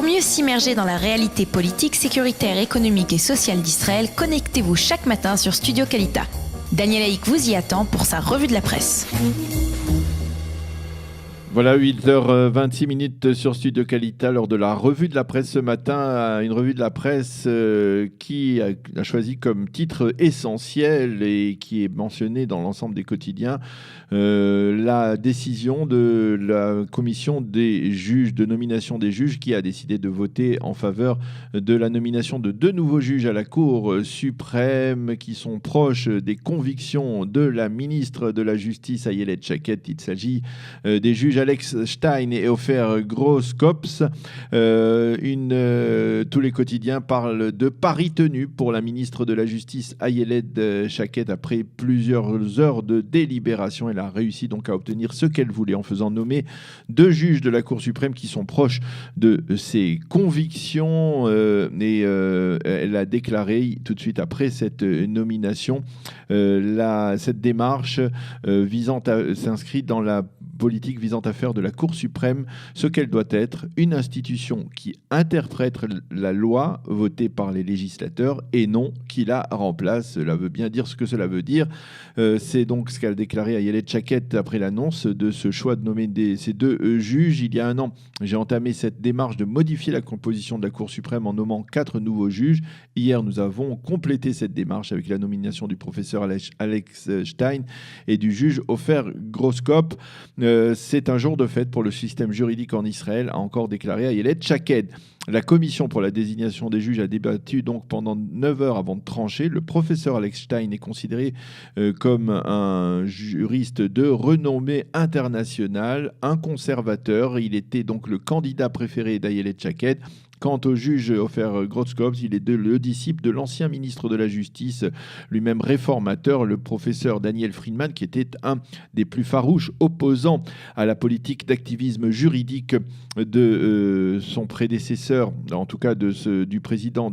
Pour mieux s'immerger dans la réalité politique, sécuritaire, économique et sociale d'Israël, connectez-vous chaque matin sur Studio Kalita. Daniel Haïk vous y attend pour sa revue de la presse. Voilà, 8h26 sur Studio Kalita, lors de la revue de la presse ce matin, une revue de la presse qui a choisi comme titre essentiel et qui est mentionné dans l'ensemble des quotidiens, la décision de la commission des juges, de nomination des juges, qui a décidé de voter en faveur de la nomination de 2 nouveaux juges à la Cour suprême qui sont proches des convictions de la ministre de la Justice, Ayelet Shaked. Il s'agit des juges Alex Stein et Ofer Groskops. Tous les quotidiens parlent de pari tenu pour la ministre de la Justice, Ayelet Shaked. Après plusieurs heures de délibération, elle a réussi donc à obtenir ce qu'elle voulait en faisant nommer 2 juges de la Cour suprême qui sont proches de ses convictions. Elle a déclaré tout de suite après cette nomination cette démarche s'inscrit dans la politique visant à faire de la Cour suprême ce qu'elle doit être, une institution qui interprète la loi votée par les législateurs et non qui la remplace. Cela veut bien dire ce que cela veut dire. C'est donc ce qu'a déclaré Ayelet Shaked après l'annonce de ce choix de nommer ces 2 juges. Il y a un an, j'ai entamé cette démarche de modifier la composition de la Cour suprême en nommant 4 nouveaux juges. Hier, nous avons complété cette démarche avec la nomination du professeur Alex Stein et du juge Ofer Groskop. C'est un jour de fête pour le système juridique en Israël, a encore déclaré Ayelet Shaked. La commission pour la désignation des juges a débattu donc pendant 9 heures avant de trancher. Le professeur Alex Stein est considéré comme un juriste de renommée internationale, un conservateur. Il était donc le candidat préféré d'Ayelet Shaked. Quant au juge Ofer Groskops, il est le disciple de l'ancien ministre de la Justice, lui-même réformateur, le professeur Daniel Friedman, qui était un des plus farouches opposants à la politique d'activisme juridique de son prédécesseur, en tout cas de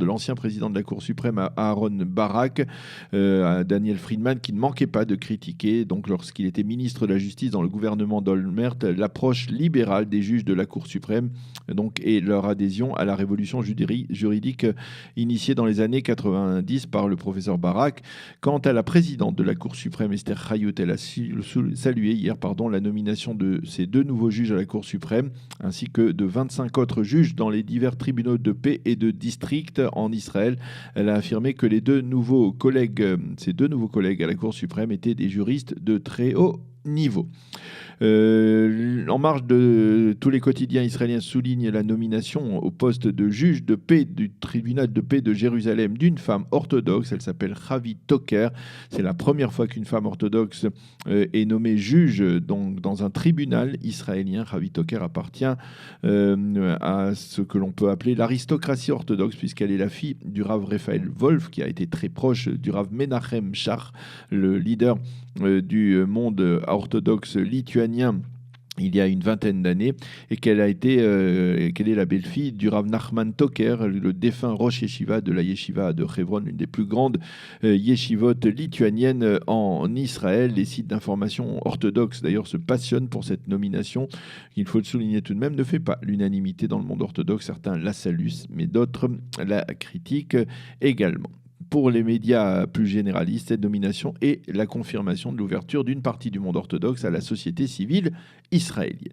l'ancien président de la Cour suprême, Aaron Barak, Daniel Friedman, qui ne manquait pas de critiquer, donc lorsqu'il était ministre de la Justice dans le gouvernement d'Olmert, l'approche libérale des juges de la Cour suprême, donc, et leur adhésion à la révolution juridique initiée dans les années 90 par le professeur Barak. Quant à la présidente de la Cour suprême, Esther Chayut, elle a salué hier la nomination de ces 2 nouveaux juges à la Cour suprême, ainsi que de 25 autres juges dans les divers tribunaux de paix et de district en Israël. Elle a affirmé que ces 2 nouveaux collègues à la Cour suprême étaient des juristes de très haut niveau. En marge de tous les quotidiens israéliens soulignent la nomination au poste de juge de paix du tribunal de paix de Jérusalem d'une femme orthodoxe. Elle s'appelle Chavi Toker. C'est la première fois qu'une femme orthodoxe est nommée juge dans un tribunal israélien. Chavi Toker appartient à ce que l'on peut appeler l'aristocratie orthodoxe, puisqu'elle est la fille du Rav Raphaël Wolf, qui a été très proche du Rav Menachem Shach, le leader du monde orthodoxe lituanien il y a une vingtaine d'années, et qu'elle est la belle-fille du Rav Nachman Toker, le défunt Rosh Yeshiva de la Yeshiva de Hebron, l'une des plus grandes yeshivot lituaniennes en Israël. Les sites d'information orthodoxes d'ailleurs se passionnent pour cette nomination. Il faut le souligner tout de même, ne fait pas l'unanimité dans le monde orthodoxe. Certains la saluent, mais d'autres la critiquent également. Pour les médias plus généralistes, cette nomination est la confirmation de l'ouverture d'une partie du monde orthodoxe à la société civile israélienne.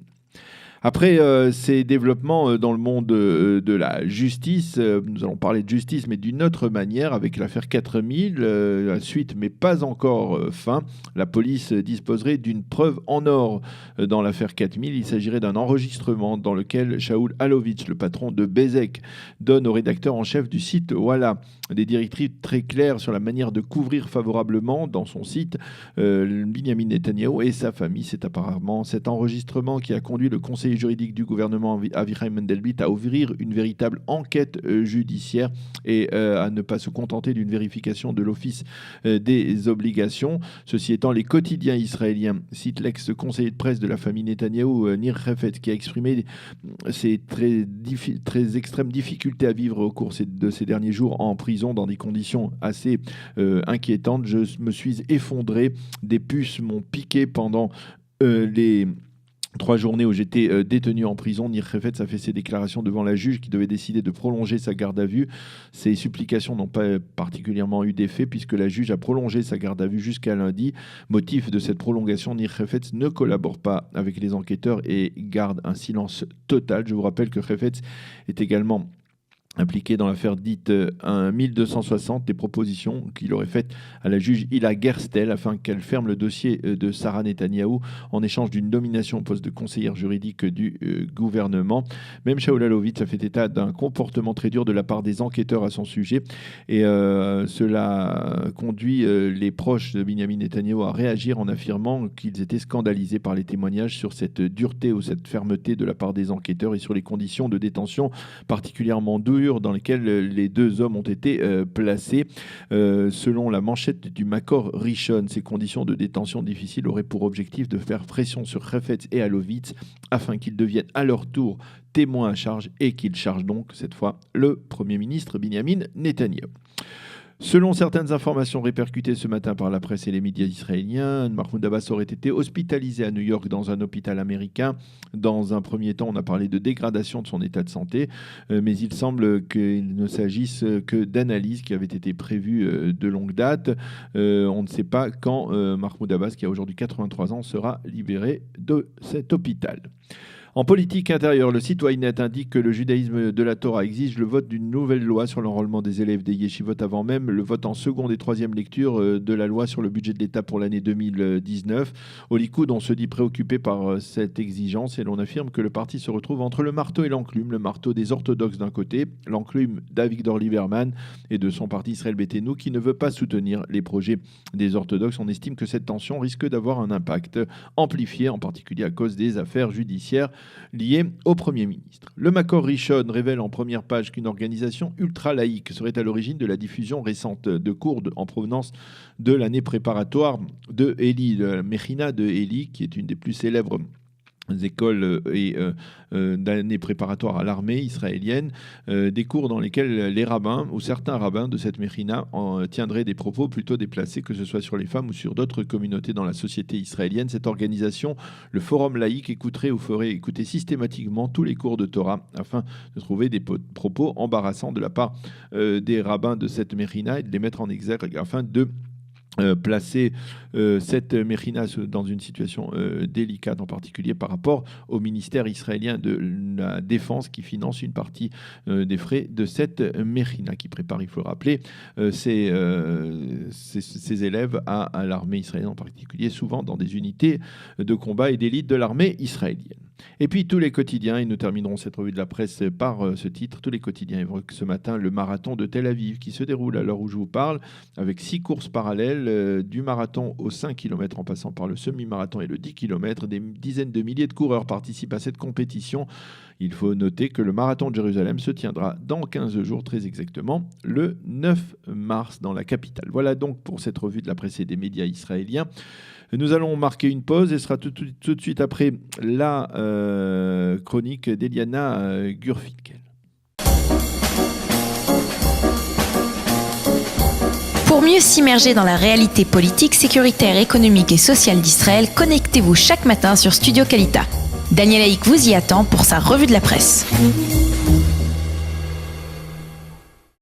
Après ces développements dans le monde de la justice, nous allons parler de justice, mais d'une autre manière, avec l'affaire 4000, la suite, mais pas encore fin. La police disposerait d'une preuve en or dans l'affaire 4000. Il s'agirait d'un enregistrement dans lequel Shaul Alovitch, le patron de Bezek, donne au rédacteur en chef du site Walla des directives très claires sur la manière de couvrir favorablement dans son site Binyamin Netanyahou et sa famille. C'est apparemment cet enregistrement qui a conduit le conseiller juridique du gouvernement Avichai Mendelblit à ouvrir une véritable enquête judiciaire et à ne pas se contenter d'une vérification de l'office des obligations. Ceci étant, les quotidiens israéliens citent l'ex-conseiller de presse de la famille Netanyahou, Nir Refet, qui a exprimé ses très extrêmes difficultés à vivre au cours de ces derniers jours en prison dans des conditions assez inquiétantes. Je me suis effondré, des puces m'ont piqué pendant les 3 journées où j'étais détenu en prison, Nir Kefetz a fait ses déclarations devant la juge qui devait décider de prolonger sa garde à vue. Ces supplications n'ont pas particulièrement eu d'effet puisque la juge a prolongé sa garde à vue jusqu'à lundi. Motif de cette prolongation, Nir Kefetz ne collabore pas avec les enquêteurs et garde un silence total. Je vous rappelle que Kefetz est également impliqué dans l'affaire dite 1260, des propositions qu'il aurait faites à la juge Hila Gerstel afin qu'elle ferme le dossier de Sarah Netanyahou en échange d'une nomination au poste de conseillère juridique du gouvernement. Même Shaul Alovitz a fait état d'un comportement très dur de la part des enquêteurs à son sujet et cela conduit les proches de Binyamin Netanyahou à réagir en affirmant qu'ils étaient scandalisés par les témoignages sur cette dureté ou cette fermeté de la part des enquêteurs et sur les conditions de détention particulièrement dures dans lesquelles les deux hommes ont été placés. Selon la manchette du Makor Rishon, ces conditions de détention difficiles auraient pour objectif de faire pression sur Kefetz et Alovitz afin qu'ils deviennent à leur tour témoins à charge et qu'ils chargent donc cette fois le Premier ministre Binyamin Netanyahou. Selon certaines informations répercutées ce matin par la presse et les médias israéliens, Mahmoud Abbas aurait été hospitalisé à New York dans un hôpital américain. Dans un premier temps, on a parlé de dégradation de son état de santé, mais il semble qu'il ne s'agisse que d'analyses qui avaient été prévues de longue date. On ne sait pas quand Mahmoud Abbas, qui a aujourd'hui 83 ans, sera libéré de cet hôpital. En politique intérieure, le site Ynet indique que le judaïsme de la Torah exige le vote d'une nouvelle loi sur l'enrôlement des élèves des yeshivot avant même le vote en seconde et troisième lecture de la loi sur le budget de l'État pour l'année 2019. Au Likoud, on se dit préoccupé par cette exigence et l'on affirme que le parti se retrouve entre le marteau et l'enclume. Le marteau des orthodoxes d'un côté, l'enclume d'Avigdor Lieberman et de son parti Israël Beitenou qui ne veut pas soutenir les projets des orthodoxes. On estime que cette tension risque d'avoir un impact amplifié, en particulier à cause des affaires judiciaires liées au Premier ministre. Le Makor Rishon révèle en première page qu'une organisation ultra-laïque serait à l'origine de la diffusion récente de cours en provenance de l'année préparatoire de Eli, la Mechina de Eli, qui est une des plus célèbres écoles et d'années préparatoires à l'armée israélienne, des cours dans lesquels les rabbins ou certains rabbins de cette Mechina tiendraient des propos plutôt déplacés, que ce soit sur les femmes ou sur d'autres communautés dans la société israélienne. Cette organisation, le Forum laïque, écouterait ou ferait écouter systématiquement tous les cours de Torah afin de trouver des propos embarrassants de la part des rabbins de cette Mechina et de les mettre en exergue afin de placer cette Mechina dans une situation délicate, en particulier par rapport au ministère israélien de la Défense qui finance une partie des frais de cette Mechina, qui prépare, il faut le rappeler, ses élèves à l'armée israélienne en particulier, souvent dans des unités de combat et d'élite de l'armée israélienne. Et puis tous les quotidiens, et nous terminerons cette revue de la presse par ce titre, tous les quotidiens évoquent ce matin le marathon de Tel Aviv qui se déroule à l'heure où je vous parle, avec 6 courses parallèles, du marathon aux 5 km en passant par le semi-marathon et le 10 km. Des dizaines de milliers de coureurs participent à cette compétition. Il faut noter que le marathon de Jérusalem se tiendra dans 15 jours, très exactement, le 9 mars dans la capitale. Voilà donc pour cette revue de la presse et des médias israéliens. Nous allons marquer une pause et ce sera tout de suite après la chronique d'Eliana Gurfinkel. Pour mieux s'immerger dans la réalité politique, sécuritaire, économique et sociale d'Israël, connectez-vous chaque matin sur Studio Kalita. Daniel Haïk vous y attend pour sa revue de la presse.